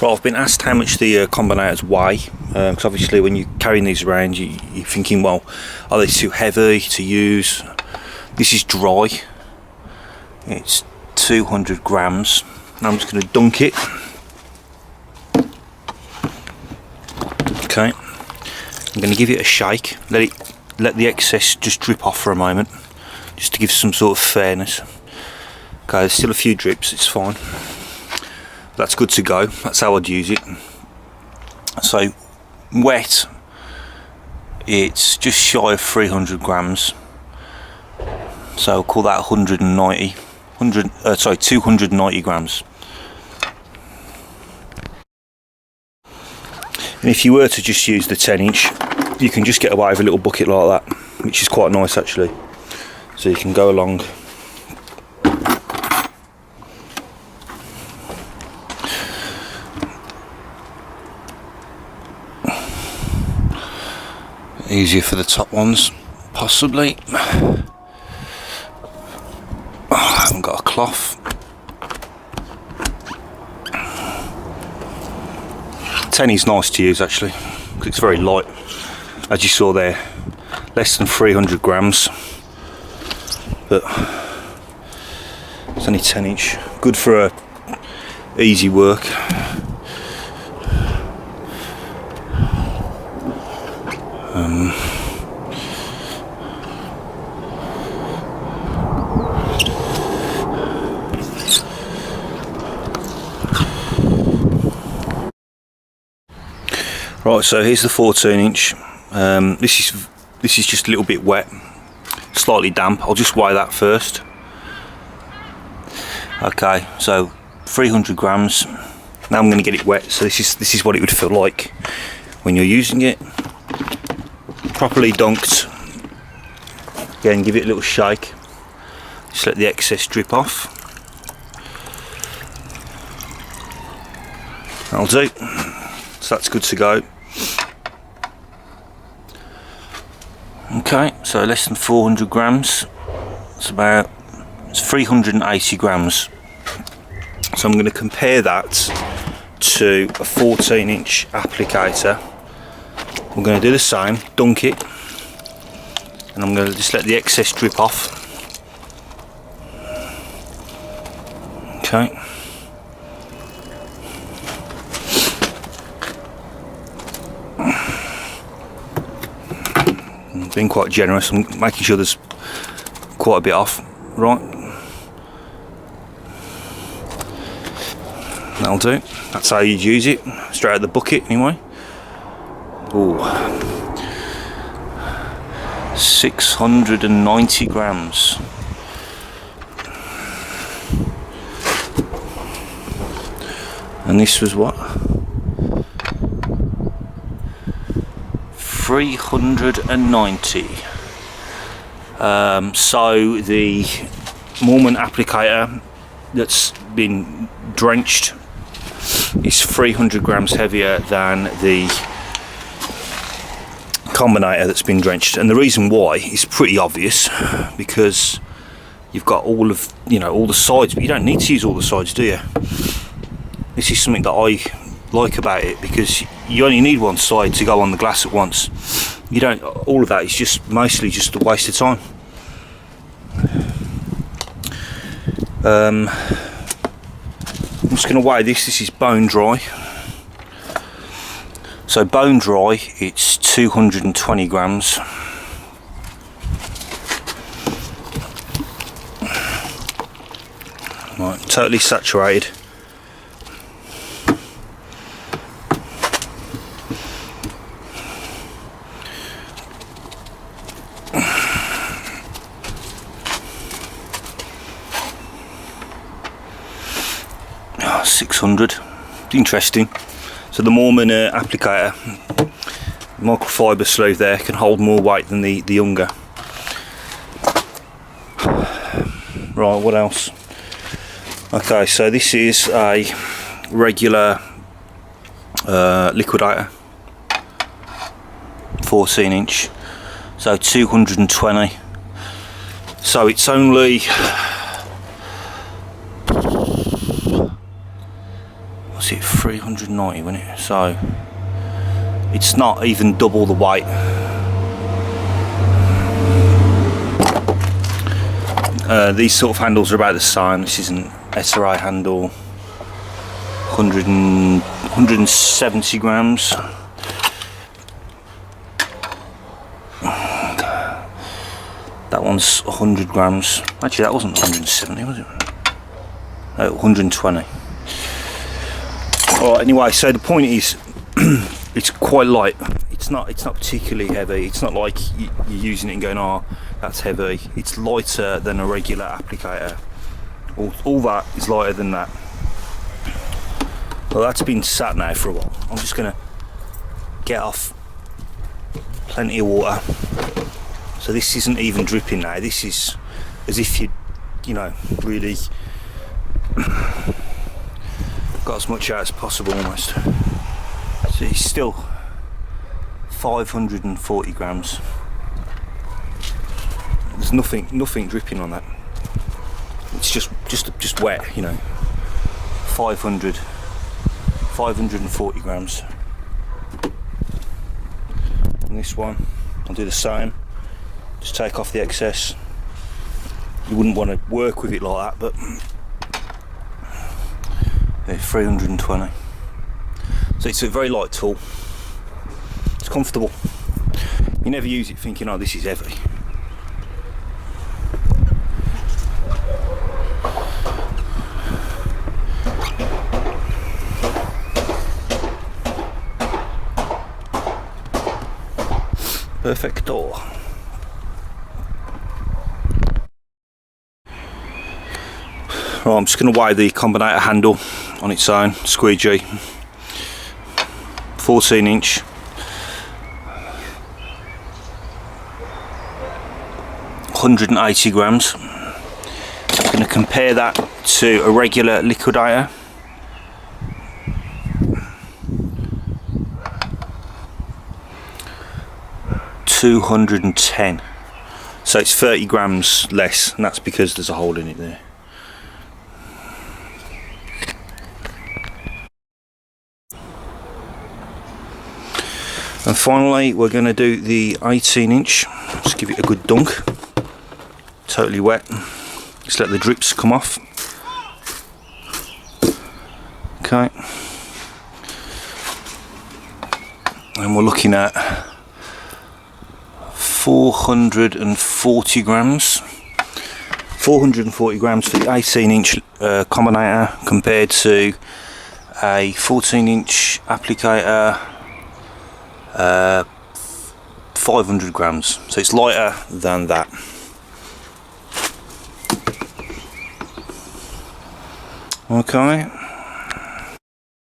Right, I've been asked how much the combinators weigh, because obviously when you're carrying these around you're thinking, well, are they too heavy to use? This is dry, it's 200 grams. Now I'm just going to dunk it. Okay, I'm going to give it a shake, let the excess just drip off for a moment, just to give some sort of fairness. Okay, there's still a few drips, it's fine. That's good to go. That's how I'd use it. So wet, it's just shy of 300 grams. So I'll call that 290 grams. And if you were to just use the 10-inch, you can just get away with a little bucket like that, which is quite nice actually. So you can go along. Easier for the top ones, possibly. Oh, I haven't got a cloth. 10 is nice to use actually, because it's very light. As you saw there, less than 300 grams, but it's only 10-inch. Good for easy work. Right, so here's the 14-inch. This is just a little bit wet, slightly damp. I'll just weigh that first. Okay, so 300 grams. Now I'm going to get it wet. So this is what it would feel like when you're using it. Properly dunked. Again, give it a little shake. Just let the excess drip off. That'll do. So that's good to go. Okay, so less than 400 grams. It's 380 grams. So I'm going to compare that to a 14-inch applicator. I'm going to do the same, dunk it, and I'm going to just let the excess drip off. Okay. I'm being quite generous, I'm making sure there's quite a bit off. Right. That'll do. That's how you'd use it, straight out of the bucket anyway. Ooh. 690 grams. And this was what? 390. So the Moerman applicator that's been drenched is 300 grams heavier than the combinator that's been drenched, and the reason why is pretty obvious, because you've got all of all the sides, but you don't need to use all the sides, do you? This is something that I like about it, because you only need one side to go on the glass at once. You don't. All of that is just mostly just a waste of time. I'm just going to weigh this. This is bone dry. So bone dry, it's 220 grams. Right, totally saturated. Oh, 600. Interesting. So the Moerman applicator, microfiber sleeve there, can hold more weight than the younger. Right, what else? Okay, so this is a regular liquidator, 14-inch, so 220. So it's only what's it, 390, wasn't it? So it's not even double the weight. These sort of handles are about the same. This is an SRI handle, 170 grams. That one's 100 grams. Actually, that wasn't 170, was it? No, 120. Alright, anyway, so the point is, it's quite light. It's not particularly heavy. It's not like you're using it and going, oh, that's heavy. It's lighter than a regular applicator. All that is lighter than that. Well, that's been sat now for a while. I'm just gonna get off plenty of water. So this isn't even dripping now. This is as if you know, really got as much out as possible almost. So it's still 540 grams. There's nothing dripping on that. It's just wet, you know. 540 grams. And this one, I'll do the same. Just take off the excess. You wouldn't want to work with it like that, but yeah, 320. So it's a very light tool. It's comfortable. You never use it thinking, oh, this is heavy. Perfecto. Right, I'm just going to weigh the combinator handle on its own, squeegee, 14 inch. $180 grams. I'm going to compare that to a regular liquidator. $210. So it's 30 grams less, and that's because there's a hole in it there. And finally, we're going to do the 18 inch. Just give it a good dunk. Totally wet. Just let the drips come off. Okay. And we're looking at 440 grams. 440 grams for the 18 inch combinator compared to a 14 inch applicator. 500 grams, so it's lighter than that. Okay.